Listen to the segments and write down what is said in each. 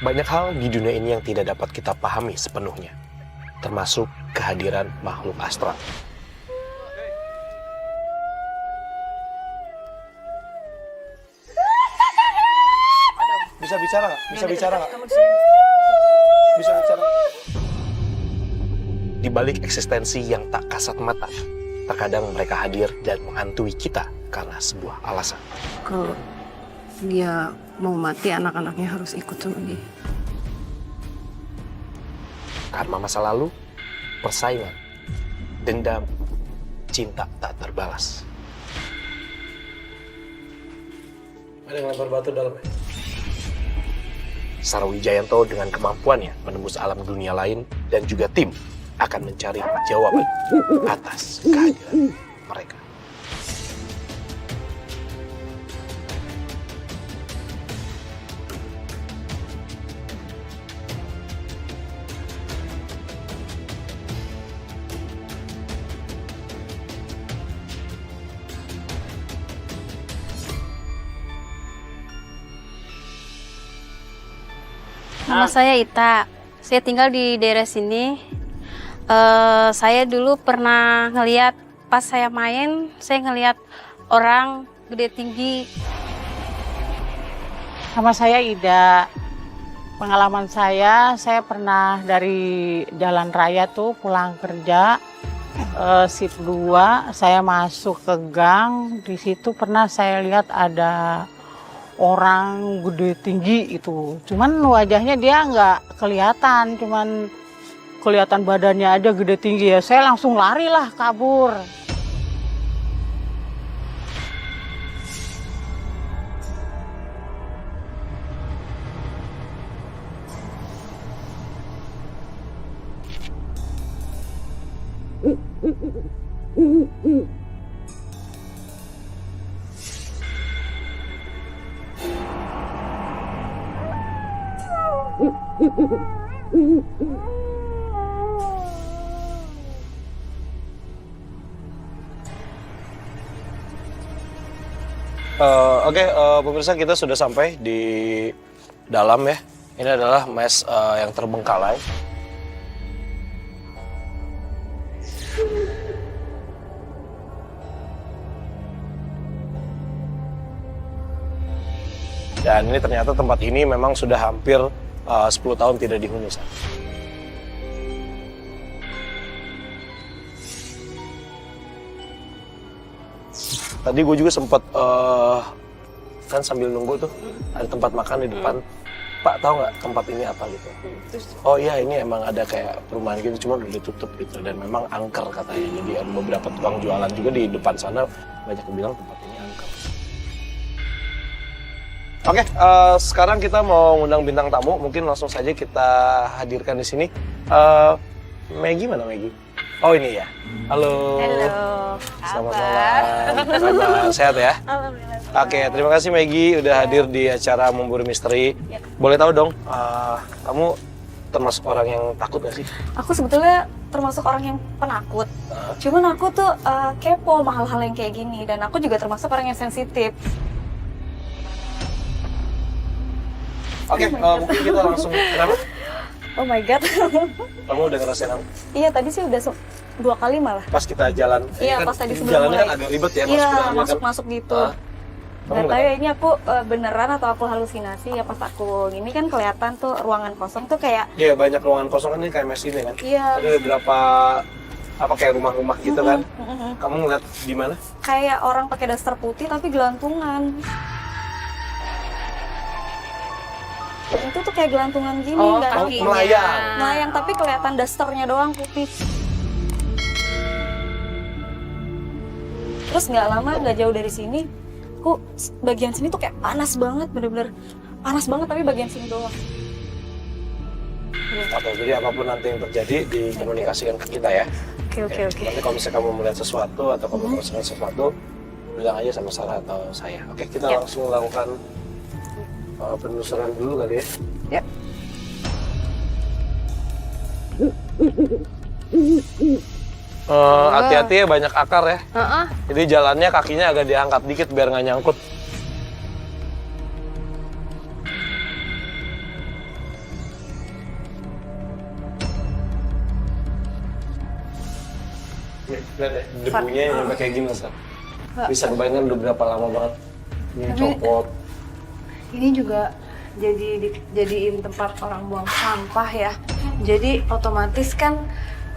Banyak hal di dunia ini yang tidak dapat kita pahami sepenuhnya, termasuk kehadiran makhluk astral. Bisa bicara nggak? Bisa bicara nggak? Bisa bicara. Di balik eksistensi yang tak kasat mata, terkadang mereka hadir dan menghantui kita karena sebuah alasan. Kalau dia mau mati, anak-anaknya harus ikut sama dia. Karena masa lalu, persaingan, dendam, cinta tak terbalas. Ada yang lempar batu dalamnya. Sarawijayanto dengan kemampuannya menembus alam dunia lain dan juga tim akan mencari jawaban atas kehadiran mereka. Nama saya Ita. Saya tinggal di daerah sini. Saya dulu pernah ngeliat, pas saya main, saya ngeliat orang gede tinggi. Sama saya Ida. Pengalaman saya pernah dari jalan raya tuh pulang kerja, shift 2, saya masuk ke gang. Di situ pernah saya lihat ada orang gede tinggi itu. Cuman wajahnya dia nggak kelihatan, cuman kelihatan badannya aja gede tinggi ya. Saya langsung lari lah, kabur. Oke, pemirsa, kita sudah sampai di dalam ya. Ini adalah mes yang terbengkalai. Dan ini ternyata tempat ini memang sudah hampir 10 tahun tidak dihuni. Tadi gue juga sempat kan sambil nunggu tuh ada tempat makan di depan. Pak, tahu nggak tempat ini apa gitu? Oh iya, ini emang ada kayak perumahan gitu, cuma udah ditutup gitu, dan memang angker katanya. Jadi ada beberapa tukang jualan juga di depan sana, banyak yang bilang tempat ini angker. Oke, sekarang kita mau ngundang bintang tamu, mungkin langsung saja kita hadirkan di sini. Maggie mana Maggie? Oh ini ya. Halo. Halo. Selamat malam. Kabar sehat ya? Alhamdulillah. Oke, terima kasih Maggie udah hadir di acara Memburu Misteri. Ya. Boleh tahu dong, kamu termasuk orang yang takut gak sih? Aku sebetulnya termasuk orang yang penakut. Cuman aku tuh kepo sama hal-hal yang kayak gini, dan aku juga termasuk orang yang sensitif. Oke, mungkin kita langsung kenapa? Oh my god. Kamu udah ngerasain apa? Iya, tadi sih udah 2 kali malah. Pas kita jalan, Iya, kan pas tadi sebelum jalannya mulai. kan agak ribet ya, Iya, masuk masuk-masuk gitu. Kamu Gak nggak tahu ya ini aku beneran atau aku halusinasi ya. Pas aku ini kan kelihatan tuh ruangan kosong tuh kayak Iya, banyak ruangan kosong kan, ini kayak mes ini kan. iya Ada beberapa apa kayak rumah-rumah gitu kan. Kamu ngeliat di mana? kayak orang pakai daster putih tapi gelantungan. Itu tuh kayak gelantungan gini, nggak kakinya. melayang. melayang tapi kelihatan dasternya doang putih. Terus nggak lama, nggak jauh dari sini, kok bagian sini tuh kayak panas banget, bener-bener panas banget, tapi bagian sini doang. Oke, jadi apapun nanti yang terjadi dikomunikasikan ke kita ya. Oke. Nanti kalau misalnya kamu melihat sesuatu atau kamu merasakan sesuatu, bilang aja sama Sarah atau saya. Oke, kita langsung lakukan penelusuran dulu kali ya. Ya. Hati-hati ya, banyak akar ya. Jadi jalannya kakinya agak diangkat dikit biar nggak nyangkut. Lihat deh, debunya yang sampai kayak gini Ustaz. Bisa kebayangkan udah berapa lama banget ini copot. Ini juga jadiin tempat orang buang sampah ya. Jadi otomatis kan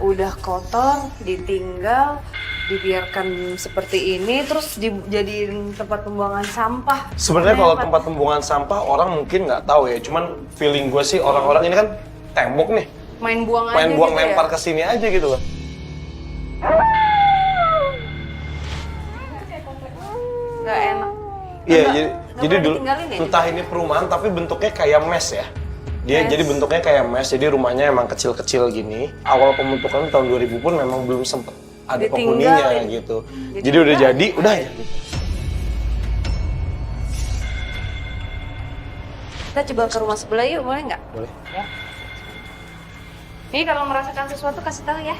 udah kotor, ditinggal, dibiarkan seperti ini, terus dijadiin tempat pembuangan sampah. Sebenarnya kalau tempat pembuangan sampah orang mungkin nggak tahu ya, cuman feeling gue sih orang-orang ini kan tembok nih, Main buang aja main buang gitu lempar ya. ke sini aja gitu loh. Nggak enak. Iya, Nggak jadi boleh dulu ditinggalin ya? entah ini perumahan tapi bentuknya kayak mes ya. Dia jadi bentuknya kayak mes, jadi rumahnya emang kecil-kecil gini. Awal pembentukan tahun 2000 pun memang belum sempet ada penghuninya Ditinggalin. gitu. Jadi udah jadi, udah ya. Kita coba ke rumah sebelah yuk, boleh nggak? Boleh. Ini kalau merasakan sesuatu kasih tahu ya.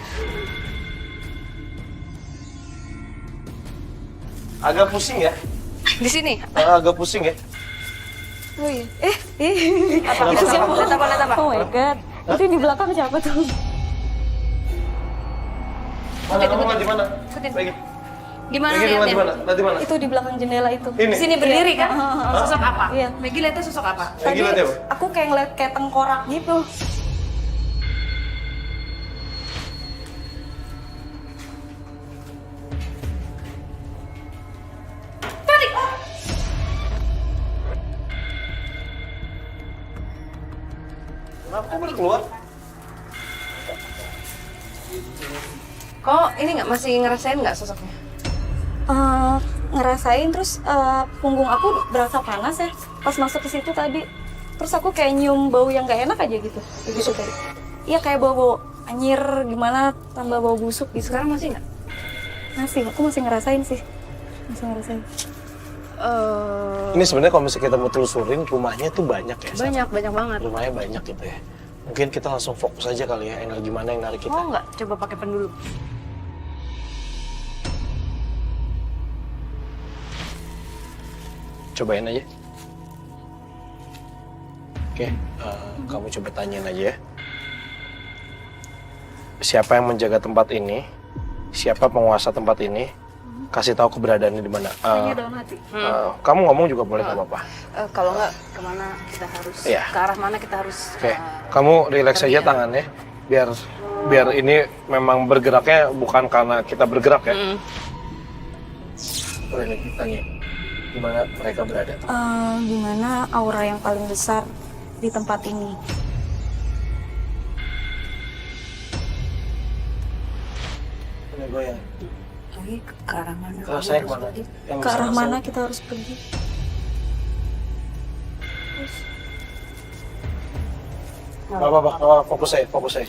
Agak pusing ya? Di sini. Agak pusing ya? Oh iya. Apa? Lihat apa? Lihat apa? Oh my god. Itu di belakang siapa tuh? Mana kamu nggak di mana? Ikutin. Lagi. Di mana Lagi di lihatnya? mana? Nanti mana? Itu di belakang jendela itu. Ini. Di sini berdiri kan? Sosok apa? Iya. Maggie lihatnya sosok apa? Lagi lihat ya, Pak? Aku kayak ngeliat kayak tengkorak gitu. Kenapa baru keluar? Kok ini nggak masih ngerasain nggak sosoknya? Ngerasain terus punggung aku berasa panas ya pas masuk ke situ tadi. Terus aku kayak nyium bau yang gak enak aja gitu. Begitu tadi. Iya kayak bau anyir gimana tambah bau busuk gitu. Sekarang masih nggak? Masih, aku masih ngerasain sih. Masih ngerasain. Ini sebenarnya kalau misalnya kita mau telusurin rumahnya tuh banyak ya. Sat? Banyak banget. Rumahnya banyak gitu ya. Mungkin kita langsung fokus aja kali ya, energi mana yang narik kita. Mau nggak coba pakai pen dulu? Cobain aja. Oke, kamu coba tanyain aja ya. Siapa yang menjaga tempat ini? Siapa penguasa tempat ini? Kasih tahu keberadaannya di mana. Tanya daun hati. Kamu ngomong juga boleh, nggak apa-apa. Kalau nggak kemana kita harus? Iya. Ke arah mana kita harus? Oke, kamu relax aja tangannya, biar ini memang bergeraknya bukan karena kita bergerak ya. Boleh nih, tanya di mana mereka berada. Gimana aura yang paling besar di tempat ini? Ini goyang. Lagi ke arah mana? Kalau saya kemana? Yang Ke arah bisa mana saya- kita harus pergi? Nggak apa-apa, nggak apa-apa. Fokus saya.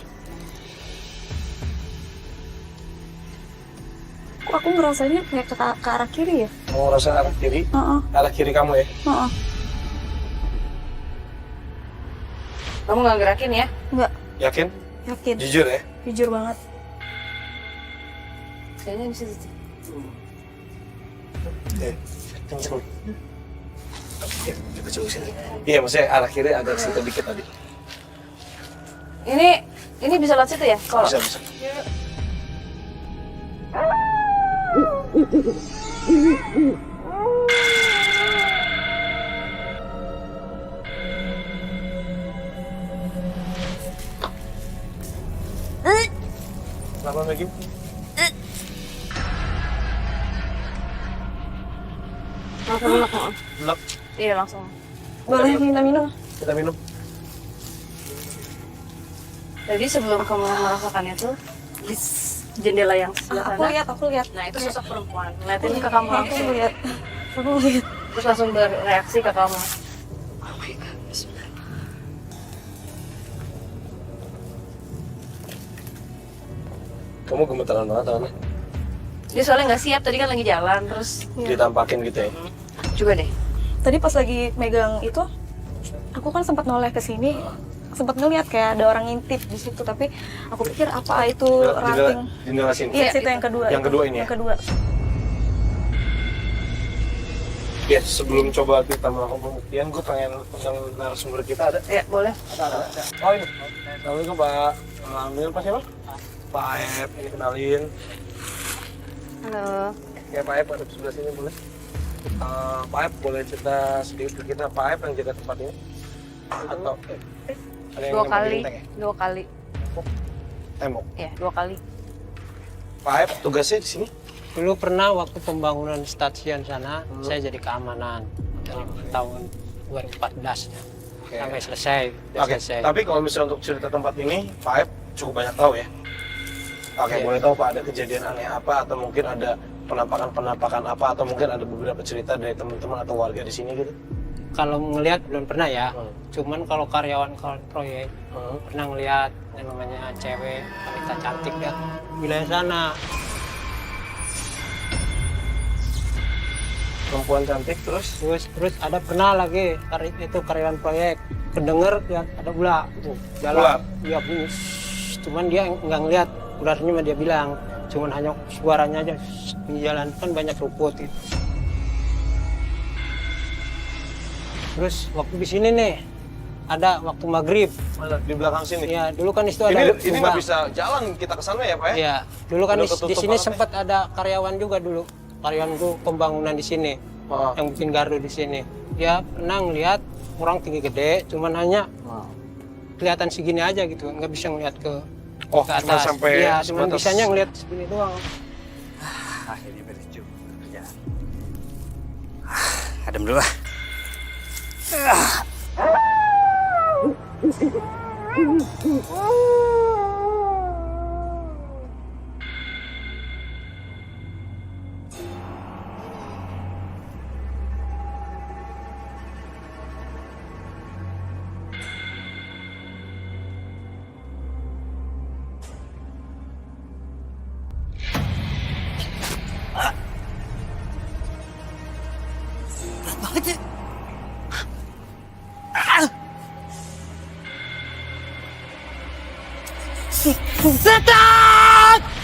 Kok aku ngerasanya kayak ke arah kiri ya? Mau rasa arah kiri? Heeh, Arah kiri kamu ya? heeh. Kamu nggak gerakin ya? Enggak, Yakin? yakin. Jujur ya? Jujur banget. Kayaknya di situ. Oke, kenceng. Oke, kita coba sini. Iya, maksudnya arah kiri agak situ dikit tadi. Ini bisa lewat situ ya? Kalau Bisa. Kenapa Maggie? langsung enak mau. Enak. Iya langsung. Boleh minta minum? Kita minum. Jadi sebelum kamu merasakan itu di jendela yang sebelah Aku sana. lihat, aku lihat. Nah itu sosok perempuan. Ngeliatin ke kamu Aku langsung. lihat. Aku lihat. Terus langsung bereaksi ke kamu. Oh my god. Bismillah. Kamu gemetaran banget tangannya. Dia soalnya nggak siap tadi kan lagi jalan terus. Ditampakin gitu ya. Coba deh. Tadi pas lagi megang itu, aku kan sempat noleh ke sini, sempat ngeliat kayak ada orang ngintip di situ, tapi aku pikir apa itu ranting. Jendela sini. Iya, situ yang kedua. Yang itu. kedua ini ya? Yang kedua. Ya, sebelum coba kita melakukan pembuktian, gue pengen narasumber kita ada. Ya boleh. Ada. Oh ini. Assalamualaikum Pak. Alhamdulillah Pak siapa? Pak Aep, ini kenalin. Halo. Ya Pak Aep ada di sebelah sini boleh? Pak Aep boleh cerita sedikit ke kita, Pak Aep yang jaga tempat ini? Atau ada yang 2 kali. nempatin tank ya? 2 kali. Tembok. Ya, 2 kali. Pak Aep tugasnya di sini? Dulu pernah waktu pembangunan stasiun sana, saya jadi keamanan dari tahun 2014 Oke. sampai selesai. Oke, tapi kalau misalnya untuk cerita tempat ini, Pak Aep cukup banyak tahu ya? Oke, Iya. boleh tahu Pak ada kejadian aneh apa, atau mungkin ada penampakan-penampakan apa, atau mungkin ada beberapa cerita dari teman-teman atau warga di sini gitu? Kalau ngelihat belum pernah ya, Hmm. cuman kalau karyawan proyek Hmm. pernah ngelihat yang namanya cewek, wanita cantik ya, wilayah sana. Perempuan cantik terus? Terus ada pernah lagi itu karyawan proyek kedenger ya ada ular jalan, Ular? ya bunyi, cuman dia nggak ngelihat ularnya, mah dia bilang cuman hanya suaranya aja di jalan kan banyak rumput gitu. Terus waktu di sini nih ada waktu maghrib Mana? Di belakang sini? ya, dulu kan itu ada Ini nggak lubang. bisa jalan kita ke sana ya Pak ya? Ya, dulu kan Udah di ketutup sini banget ya? sempat ada karyawan juga dulu, karyawanku pembangunan di sini Oh. yang bikin gardu di sini. Dia pernah ngelihat orang tinggi gede, cuman hanya kelihatan segini aja gitu, nggak bisa ngelihat ke Oh, ke cuma atas. sampai Iya, cuman sebatas- bisanya ngelihat segini doang. Akhirnya beres juga kerjaan. Adem dulu lah.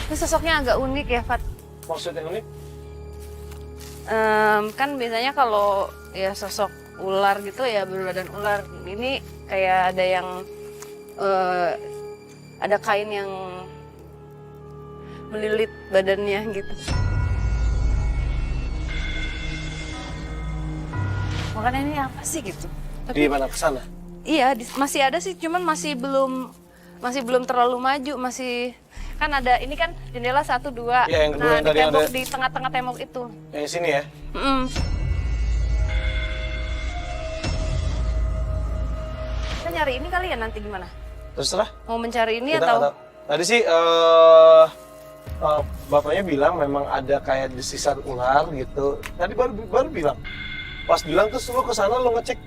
Itu sosoknya agak unik ya, Fat. Maksudnya ini? Kan biasanya kalau ya sosok ular gitu ya berbadan ular. Ini kayak ada yang ada kain yang melilit badannya gitu. Makanya ini apa sih gitu? Di mana ke sana? Iya, masih ada sih, cuman masih belum terlalu maju, masih kan ada ini kan jendela 1, 2. Iya, yang kedua nah, yang di tadi tembok ada. di tengah-tengah tembok itu. Yang sini ya? Mm-mm. Kita nyari ini kali ya nanti gimana? Terserah. Mau mencari ini Kita atau? nggak tahu. Tadi sih bapaknya bilang memang ada kayak desisan ular gitu. Tadi baru bilang. Pas bilang terus lo ke sana lo ngecek.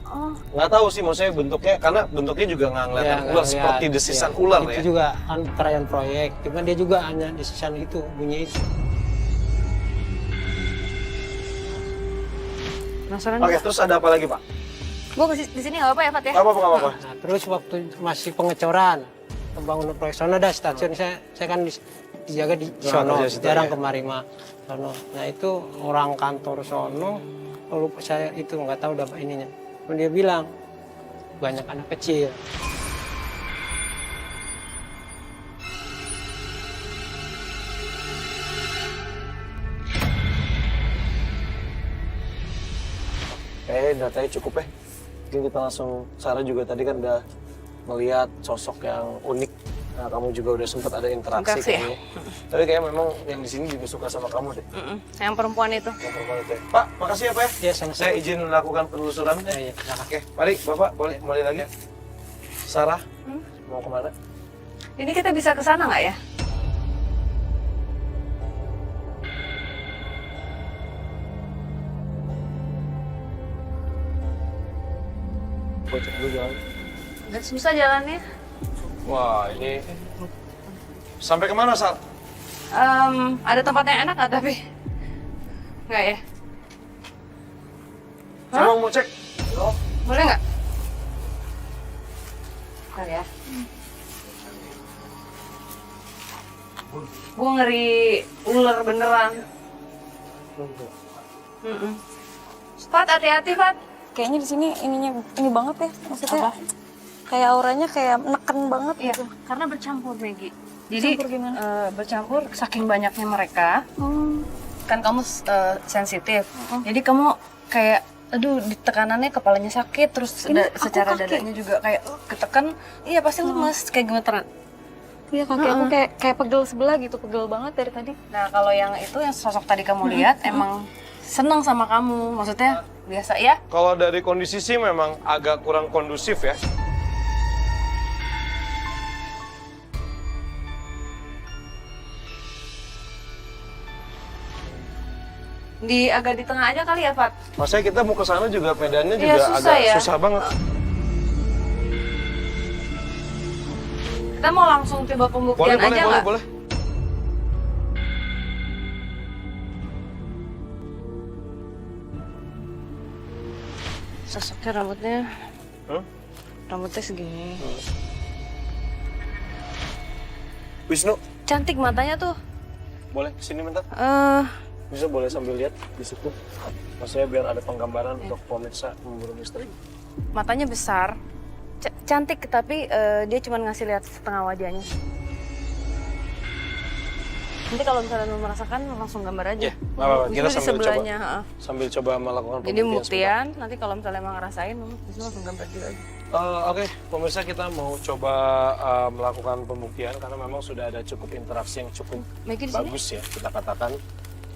Oh, Nggak tahu sih maksudnya bentuknya, karena bentuknya juga nggak ngeliatin Ya, ular nggak seperti lihat. desisan Ya, ular itu ya. juga kan karyawan proyek, cuman dia juga hanya desisan itu bunyi itu. penasaran. Oke, terus ada apa lagi Pak? Gua di sini nggak apa-apa ya, Fat ya? Nggak apa-apa, nggak apa-apa. Nah, terus waktu masih pengecoran pembangunan proyek sono ada stasiun, saya kan dijaga di sono, kerja situ jarang ya. kemari mah sono. Nah itu orang kantor sono, lalu saya itu nggak tahu dapat ininya. Kemudian dia bilang banyak anak kecil. Datanya cukup ya. Mungkin kita langsung, Sarah juga tadi kan udah melihat sosok yang unik. Nah, kamu juga udah sempat ada interaksi Interaksi ya? kayaknya. Tapi kayak memang yang di sini juga suka sama kamu deh. Yang perempuan itu. Yang perempuan itu ya. Pak, makasih ya Pak ya. Ya, sama-sama. Saya izin melakukan penelusuran. Ya, ya, silakan. Oke, mari Bapak boleh kembali lagi. Sarah, mau kemana? Ini kita bisa ke sana nggak ya? Gua cek dulu jalan. Agak susah jalannya. Wah, ini sampai kemana, Sar? Ada tempat yang enak nggak tapi? Nggak ya? Saya mau cek. Boleh nggak? Bentar ya. Gue ngeri ular beneran. Fat, hati-hati Fat. Kayaknya di sini ini banget ya, maksudnya kayak auranya kayak neken banget Iya, gitu. karena bercampur Maggie. Jadi Bercampur gimana? bercampur saking banyaknya mereka, kan kamu sensitif. Jadi kamu kayak aduh di tekanannya kepalanya sakit terus secara kaki. dadanya juga kayak ketekan, iya pasti lemes kayak gemeteran. Iya kaki aku kayak pegel sebelah gitu, pegel banget dari tadi. Nah kalau yang itu yang sosok tadi kamu lihat emang seneng sama kamu, maksudnya biasa ya? Kalau dari kondisi sih memang agak kurang kondusif ya. Agak di tengah aja kali ya, Fat? Maksudnya kita mau ke sana juga medannya Iya, juga susah agak ya. susah banget. Kita mau langsung coba pembuktian aja nggak? boleh. Sosoknya rambutnya, Hah? rambutnya segini. Wisnu, Cantik matanya tuh. boleh kesini bentar? Eh, Bisa boleh sambil lihat di situ. Maksudnya biar ada penggambaran untuk pemirsa memburu misteri. matanya besar, cantik tapi dia cuma ngasih lihat setengah wajahnya. Nanti kalau misalnya mau merasakan langsung gambar aja. Iya, nggak apa-apa. Kita Wisnu di sambil sebelahnya. ha-ha. Sambil coba melakukan Jadi pembuktian buktian, nanti kalau misalnya emang ngerasain, Wisnu langsung gambar juga aja. Oke, pemirsa kita mau coba melakukan pembuktian karena memang sudah ada cukup interaksi yang cukup Maggie di sini. bagus ya kita katakan.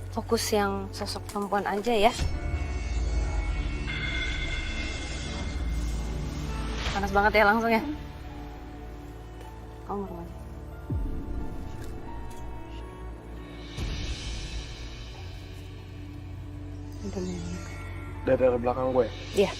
Fokus yang sosok perempuan aja ya. Panas banget ya langsung ya. Kamu merem aja. Dari belakang gue. Iya.